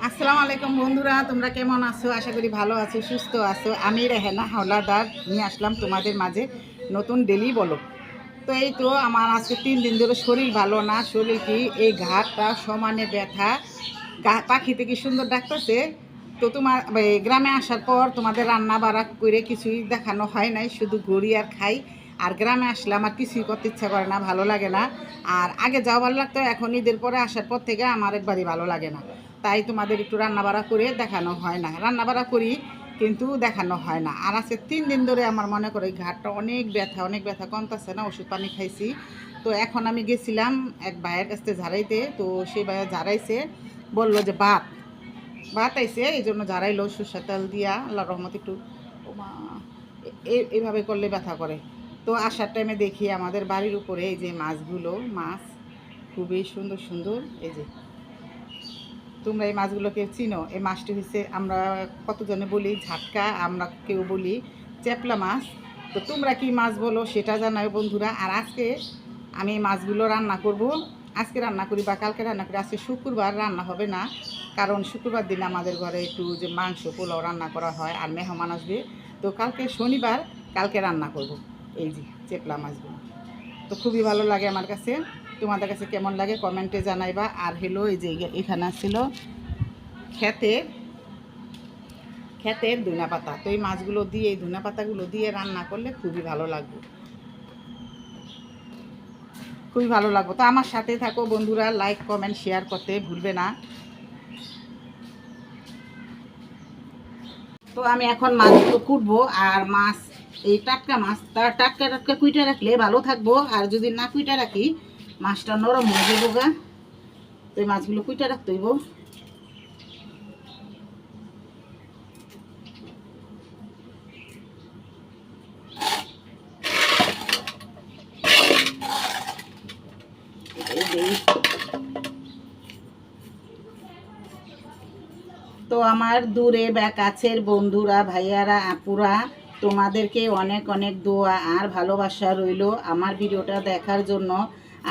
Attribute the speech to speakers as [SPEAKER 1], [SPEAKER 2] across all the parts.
[SPEAKER 1] আসসালামু আলাইকুম বন্ধুরা, তোমরা কেমন আছো? আশা করি ভালো আছো, সুস্থ আছো। আমি রেহেনা হাওলাদার নিয়ে আসলাম তোমাদের মাঝে নতুন ডেলি বলো। তো এই তো আমার আজকে 3 দিন ধরে শরীর ভালো না। শরীর কি এই ঘাটটা সমানে ব্যথা, পাখিতে কি সুন্দর ডাকতেছে। তো তোমার গ্রামে আসার পর তোমাদের রান্না বাড়া করে কিছুই দেখানো হয় নাই, শুধু ঘুরি আর খাই। আর গ্রামে আসলে আমার কিছুই করতে ইচ্ছা করে না, ভালো লাগে না। আর আগে যাওয়া ভালো লাগতো, এখন ঈদের পরে আসার পর থেকে আমার একবারই ভালো লাগে না। তাই তোমাদের একটু রান্নাবাড়া করে দেখানো হয় না। রান্নাবাড়া করি কিন্তু দেখানো হয় না। আর আজকে 3 দিন ধরে আমার মনে করে ঘাটটা অনেক ব্যথা কমতেছে না, ওষুধ পানি খাইছি। তো এখন আমি গেছিলাম এক ভাইয়ের কাছে ঝাড়াইতে, তো সেই ভাইয়া ঝাড়াইছে, বললো যে ভাত আইছে, এই জন্য ঝাড়াইলো সরষের তেল দিয়া, আল্লাহ রহমত একটু ওমা এইভাবে করলে ব্যথা করে। তো আসার টাইমে দেখি আমাদের বাড়ির উপরে এই যে মাছ খুবই সুন্দর সুন্দর। এই যে তোমরা এই মাছগুলোকে চিনো? এই মাছটি হচ্ছে, আমরা কতজনে বলি ঝাটকা, আমরা কেউ বলি চেপলা মাছ। তো তোমরা কি মাছ বলো সেটা জানাও বন্ধুরা। আর আজকে আমি এই মাছগুলো রান্না করব। আজকে রান্না করি বা কালকে রান্না করি। আজকে শুক্রবার, রান্না হবে না, কারণ শুক্রবার দিন আমাদের ঘরে একটু যে মাংস পোলাও রান্না করা হয় আর মেহমান আসবে। তো কালকে শনিবার, কালকে রান্না করব এই যে চেপলা মাছগুলো। তো খুবই ভালো লাগে আমার কাছে। তোমাদের কাছে কেমন লাগে কমেন্টে জানাইবা। আর হলো এই যে এখানে ছিল ক্ষেতের ক্ষেতের ধনিয়া পাতা। তো এই মাছগুলো দিয়ে, এই ধনিয়া পাতাগুলো দিয়ে রান্না করলে খুবই ভালো লাগবে, খুবই ভালো লাগবে। তো আমার সাথে থাকো বন্ধুরা, লাইক কমেন্ট শেয়ার করতে ভুলবে না। তো আমি এখন মাছগুলো কুটবো। আর মাছ, এই টাটকা মাছ, তার টাটকা টাটকা কুইটা রাখলে ভালো থাকবো। আর যদি না কুইটা রাখি, মাছটা নরম হয়ে যাবো গা। তো এই মাছগুলো কুইটা রাখতে হইব। তো আমার দূরে বা কাছের বন্ধুরা, ভাইয়ারা, আপুরা, তোমাদেরকে অনেক অনেক দোয়া আর ভালোবাসা রইল আমার ভিডিওটা দেখার জন্য।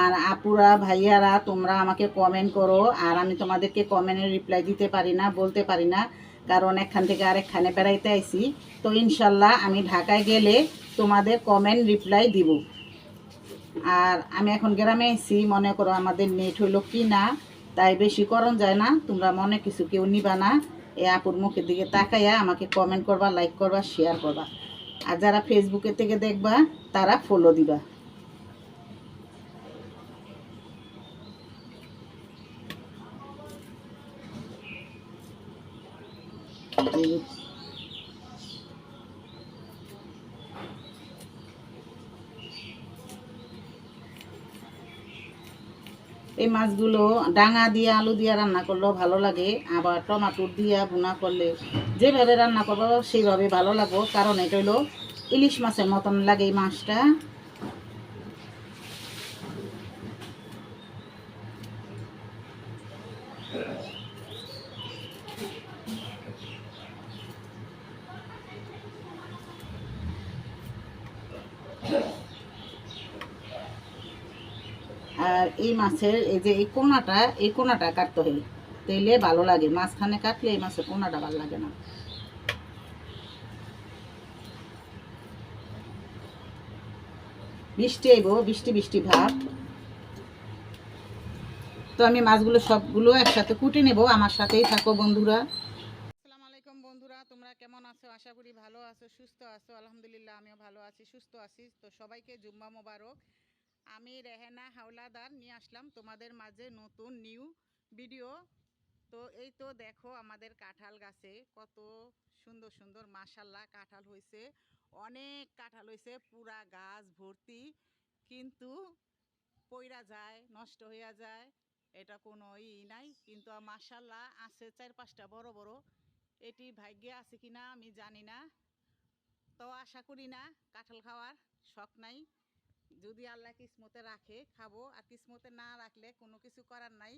[SPEAKER 1] আর আপুরা, ভাইয়ারা, তোমরা আমাকে কমেন্ট করো। আর আমি তোমাদেরকে কমেন্টের রিপ্লাই দিতে পারি না, বলতে পারি না, কারণ একখান থেকে আরেকখানে বেড়াইতে আইছি। তো ইনশাল্লাহ আমি ঢাকায় গেলে তোমাদের কমেন্ট রিপ্লাই দিব। আর আমি এখন গ্রামে এসেছি, মনে করো আমাদের নেট হইলো কি না, তাই বেশি করণ যায় না। তোমরা মনে কিছু কেউ নিবা না। এই আপুর মুখের দিকে তাকাইয়া আমাকে কমেন্ট করবা, লাইক করবা, শেয়ার করবা। আর যারা ফেসবুকে থেকে দেখবা, তারা ফলো দিবা। এই মাছগুলো ডাঙা দিয়ে আলু দিয়ে রান্না করলেও ভালো লাগে, আবার টমাটোর দিয়ে ভুনা করলে, যেভাবে রান্না করবো সেইভাবে ভালো লাগবো। কারণ এটা হলো ইলিশ মাছের মতন লাগে এই মাছটা। আর এই মাছের এই যে এই কোনাটা কাটতে হয়, তাইলে ভালো লাগে। মাঝখানে কাটলে এই মাছের কোনাটা ভালো লাগে না। বৃষ্টি আইব, বৃষ্টি বৃষ্টি ভাব। তো আমি মাছগুলো সবগুলো একসাথে কুটে নেব, আমার সাথেই থাকো বন্ধুরা। আসসালামু আলাইকুম বন্ধুরা, তোমরা কেমন আছো? আশা করি ভালো আছো, সুস্থ আছো। আলহামদুলিল্লাহ আমিও ভালো আছি, সুস্থ আছি। তো সবাইকে জুম্মা মোবারক। আমি রেহেনা হাওলাদার নিয়ে আসলাম তোমাদের মাঝে নতুন নিউ ভিডিও। তো এই তো দেখো আমাদের কাঁঠাল গাছে কত সুন্দর সুন্দর মাশাল্লাহ কাঁঠাল হয়েছে। অনেক কাঁঠাল হয়েছে, পুরা গাছ ভর্তি, কিন্তু পইরা যায়, নষ্ট হইয়া যায়, এটা কোনো নাই। কিন্তু মাশাল্লাহ আছে 4-5টা বড় বড়। এটি ভাগ্যে আছে কিনা আমি জানি না। তো আশা করি না, কাঁঠাল খাওয়ার শখ নাই। যদি আল্লাহ কিসমতে রাখে খাবো, আর কিসমতে না রাখলে কোনো কিছু করার নাই।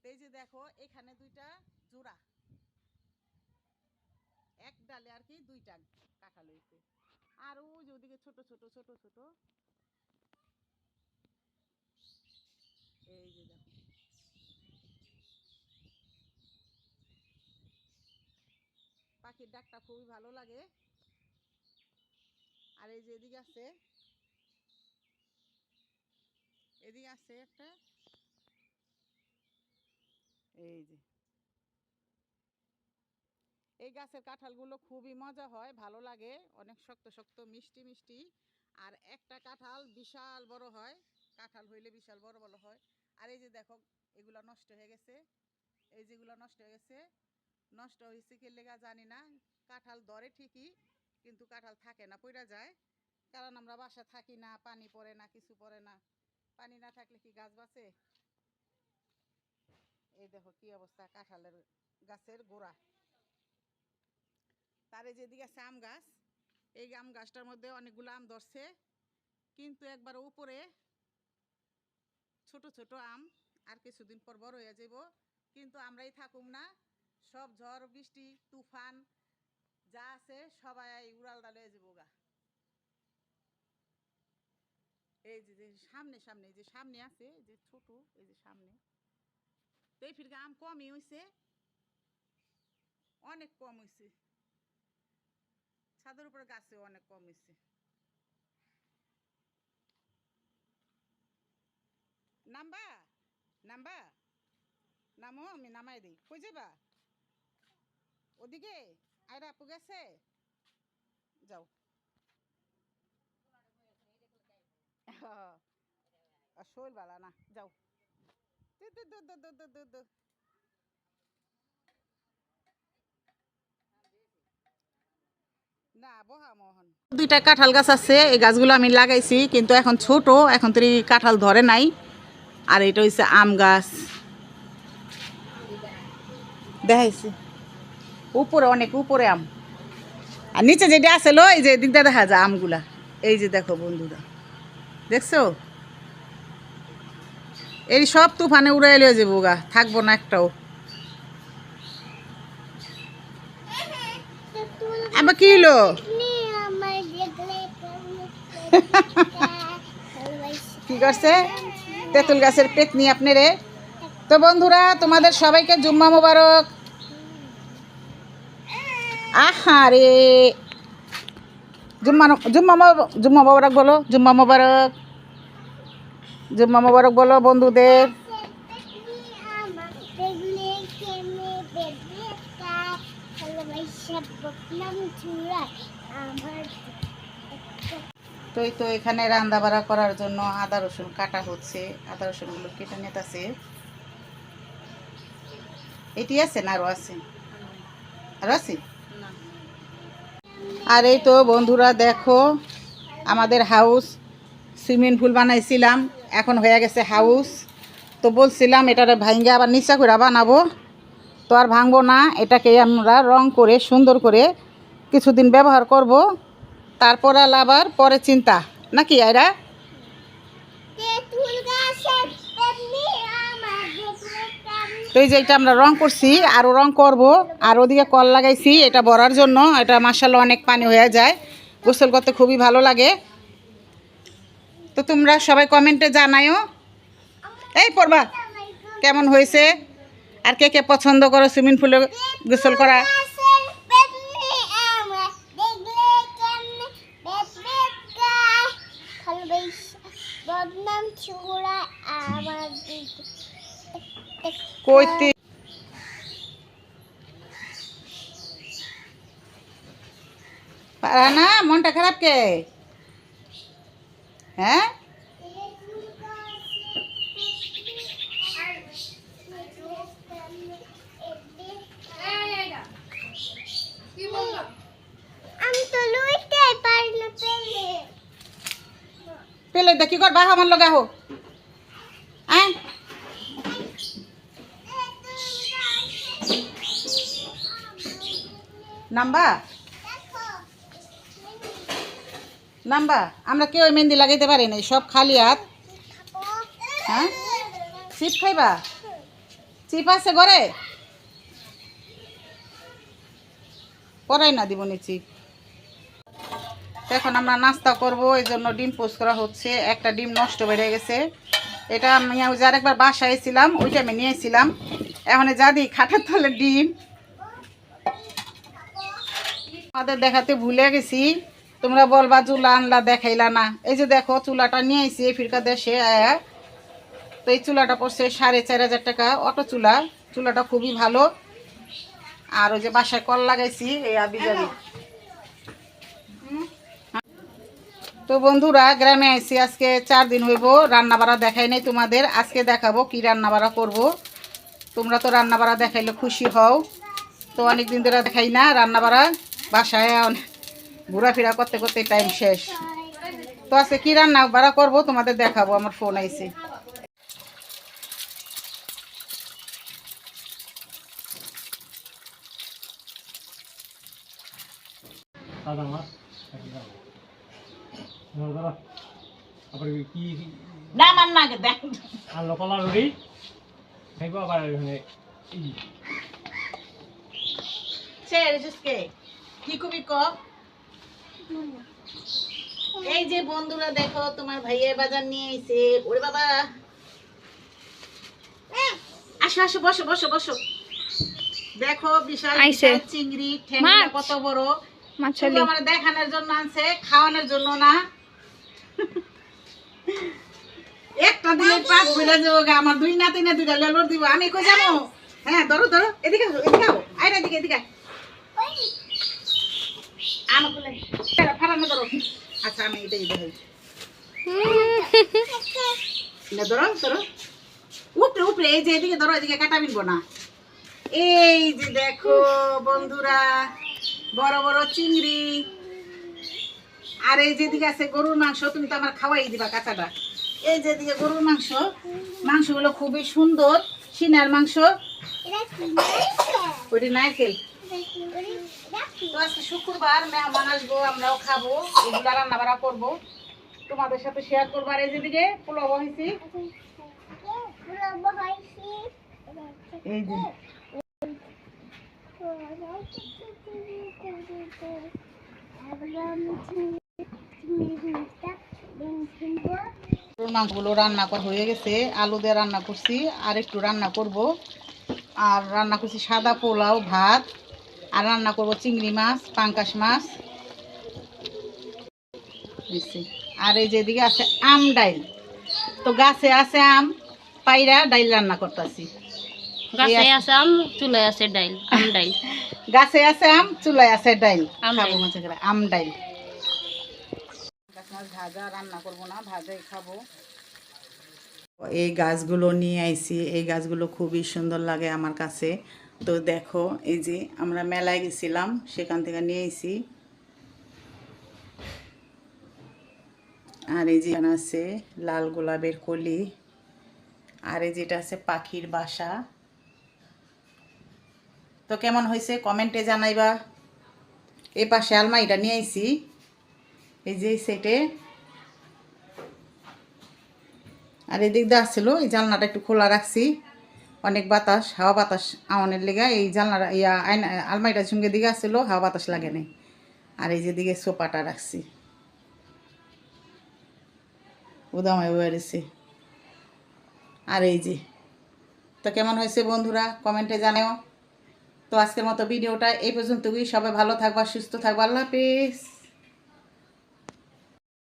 [SPEAKER 1] এই যে দেখো এখানে দুইটা জোড়া, এক ডালে আর কি দুইটা কাঁঠাল হয়েছে। আর ওই যে ওদিকে ছোট ছোট ছোট ছোট, এই যে দেখো পাখির ডাকটা খুবই ভালো লাগে। আর এই যে এদিকে আছে একটা, এই যে এই গাছের কাঁঠালগুলো খুবই মজা হয়, ভালো লাগে, অনেক শক্ত শক্ত মিষ্টি মিষ্টি। আর একটা কাঁঠাল বিশাল বড় হয়, কাঁঠাল হইলে বিশাল বড় বড় হয়। আর এই যে দেখো এগুলা নষ্ট হয়ে গেছে, এই যেগুলো নষ্ট হয়ে গেছে, নষ্ট হয়েছে কি লেগা জানি না। কাঁঠাল ধরে ঠিকই, কিন্তু কাঁঠাল থাকে না, পড়া যায়। কারণ আমরা বাসা থাকি না, পানি পড়ে না, কিছু পড়ে না। পানি না থাকলে কি গাছ বাঁচে? এই দেখো কি অবস্থা কাঁঠালের গাছের গোড়া। তার এই যেদিকে আছে আম গাছ, এই আম গাছটার মধ্যে অনেকগুলো আম ধরছে, কিন্তু একবার উপরে ছোট ছোট আম, আর কিছুদিন পর বড় হয়ে যাব। কিন্তু আমরাই থাকুম না, সব ঝড় বৃষ্টি তুফান যা আছে সবাই উড়াল ডাল হয়ে যাবো গা। এই যে সামনে সামনে যে সামনে আছে, যে ছোট এই যে সামনে, তো এই ফিরকে আম কমই হয়েছে, অনেক কম হয়েছে। ছাদের উপরে গাছে অনেক কম হয়েছে। নামবা নামবা নামো, আমি নামাই দিই। কই যাবা? ওদিকে আয়রা আপু গেছে, যাও। শৈল বালা না, যাও। না বহা মোহন, দুইটা কাঁঠাল গাছ আছে, এই গাছগুলো আমি লাগাইছি, কিন্তু এখন ছোট, এখন তো কাঁঠাল ধরে নাই। আর এটা হচ্ছে আম গাছ, দেখাইছি উপরে, অনেক উপরে আম। আর নিচে যেটা আছে লো, এই যে দিকটা দেখা যায় আমগুলা, এই যে দেখো বন্ধুরা, দেখছো? এই সব তুফানে উড়ে এলে যাবো গা, থাকবো না একটাও। আবার কি হলো? কি করছে তেঁতুল গাছের পেতনি আপনারে? তো বন্ধুরা তোমাদের সবাইকে জুম্মা মোবারক। আহারে জুম্মা জুম্মা জুম্মা মোবারক বলো, জুম্মা মোবারক, জুম্মা মোবারক বলো বন্ধুদের। তো এখানে রান্না বাড়া করার জন্য আদা রসুন কাটা হচ্ছে, আদা রসুনগুলো কেটে নিতেছে। এটি আছে না আরো আছে? আরো আছে। আর এই তো বন্ধুরা দেখো আমাদের হাউস, সুইমিং পুল বানাইছিলাম, এখন হয়ে গেছে হাউস। তো বলছিলাম এটারে ভাঙ্গে আবার নিচা করে বানাবো, তো আর ভাঙবো না, এটাকে আমরা রং করে সুন্দর করে কিছুদিন ব্যবহার করব, তারপর আবার পরে চিন্তা, নাকি আয়রা? তো এই যে এটা আমরা রং করছি, আরও রং করব। আর ওদিকে কল লাগাইছি এটা ভরার জন্য, এটা মাশাআল্লাহ অনেক পানি হয়ে যায়, গোসল করতে খুবই ভালো লাগে। তো তোমরা সবাই কমেন্টে জানাইও এই পড়বা কেমন হয়েছে, আর কে কে পছন্দ করো সুইমিং পুলে গোসল করা। কইতে পারা না, মনটা খারাপ কে? হ্যাঁ পেলে দেখি করবা, আমার লগা হো নাম্বা নাম্বা। আমরা কেউ মেহেন্দি লাগাইতে পারি নাই, সব খালি হাত। হ্যাঁ চিপ খাইবা? চিপ আছে ঘরে? পরাই না দিব নি চিপ। এখন আমরা নাস্তা করব, এই জন্য ডিম পোস্ট করা হচ্ছে। একটা ডিম নষ্ট বেড়ে গেছে, এটা আমি যার একবার বাসায় ছিলাম ওই টাইমে নিয়েছিলাম। এখন যা দিই খাটার তলে ডিম, আমাদের দেখাতে ভুলে গেছি, তোমরা বলবা চুলা আনলা দেখাইলা না। এই যে দেখো চুলাটা নিয়ে আইছি ফিরকা দেশে আয়া। তো এই চুলাটা পড়ছে 4,500 টাকা, অটো চুলা। চুলাটা খুবই ভালো। আর ওই যে বাসায় কল লাগাইছি এই আবি যাবি। তো বন্ধুরা গ্রামে আইছি আজকে 4 দিন হইব, রান্না বাড়া দেখাই নাই তোমাদের। আজকে দেখাবো কি রান্না বাড়া করবো। তোমরা তো রান্না বাড়া দেখাইলে খুশি হও। তো অনেক দিন ধরে দেখাই না রান্না বাড়া, বাসায় ঘোরাফেরা করতে করতে টাইম শেষ। তো আজকে কি রান্না বাড়া করবো তোমাদের দেখাবো। আমার ফোন আইছে। না মান না দেখ
[SPEAKER 2] আনলো কলা রুটি খাইব আবার এখানে
[SPEAKER 1] কি কবি ক। এই যে বন্ধুরা দেখো তোমার ভাইয়া বাজার নিয়ে আইছে। ওরে বাবা, আসো আসো বসো বসো বসো। দেখো বিশাল বিশাল চিংড়ি, ঠ্যাংটা কত বড়। শুধু আমার দেখানোর জন্য আনছে, খাওয়ানোর জন্য না। একটা দিয়ে পাক ভরে যাবো। আমার দুই নাতি না দুইটা লেলোর দিব। আমি কই যাবো? হ্যাঁ ধরো ধরো, এদিকে এদিকে আয় না, এদিকে এদিকে ফাটানো ধরো। আচ্ছা আমি এটাই দেখাই। ধরো ধরো, উপরে উপরে, এই যে এদিকে ধরো, এদিকে কাটা মিলবো না। এই যে দেখো বন্ধুরা বড় বড় চিংড়ি। আর এই যেদিকে আছে গরুর মাংস, তুমি তো আমার খাওয়াই দিবা কাঁচাটা। এই যেদিকে গরুর মাংস, মাংসগুলো খুবই সুন্দর, সিনার মাংস। ওইটি নারকেল। তো আজকে শুক্রবার, মেহমান আসবো, আমরাও খাবো, এগুলো রান্না বাড়া করবো, তোমাদের সাথে শেয়ার করবো। আর এই যেদিকে পোলাও হয়েছি, এই যে মাংসগুলো রান্না করা হয়ে গেছে। আলু দিয়ে রান্না করছি, আর একটু রান্না করব। আর রান্না করছি সাদা পোলাও, ভাত, আর রান্না করব চিংড়ি মাছ, পাঙ্কাশ মাছ। আর এই যেদিকে আছে আম ডাইল। তো গাছে আছে আম, পাইরা ডাইল রান্না করতেছি।
[SPEAKER 3] গাছে আছে আম, চুলায় আছে ডাইল, আম ডাইল।
[SPEAKER 1] গাছে আছে আম, চুলায় আছে ডাইল। আম ডাইল ভাজা রান্না করবো না, ভাজাই খাবো। এই গাছগুলো নিয়ে আইছি। এই গাছগুলো খুবই সুন্দর লাগে আমার কাছে। তো দেখো এই যে আমরা মেলায় গেছিলাম, সেখান থেকে নিয়ে আইছি। আর এই যে আছে লাল গোলাপের কলি। আর এই যেটা আছে পাখির বাসা। তো কেমন হয়েছে কমেন্টে জানাইবা। এই পাশে আলমারিটা নিয়ে আইছি, এই যে সেটে। আর এদিক দিয়ে আসছিল, এই জানলাটা একটু খোলা রাখছি, অনেক বাতাস, হাওয়া বাতাস আওয়ানের লেগে এই জানলাটা আলমারিটা সঙ্গে দিকে আসছিল, হাওয়া বাতাস লাগে নাই। আর এই যে দিকে সোফাটা রাখছি, উদামায় বেড়েছে। আর এই যে, তো কেমন হয়েছে বন্ধুরা কমেন্টে জানাও। তো আজকের মতো ভিডিওটা এই পর্যন্তই। সবাই ভালো থাকবা, সুস্থ থাকবা। আল্লাহ হাফেজ।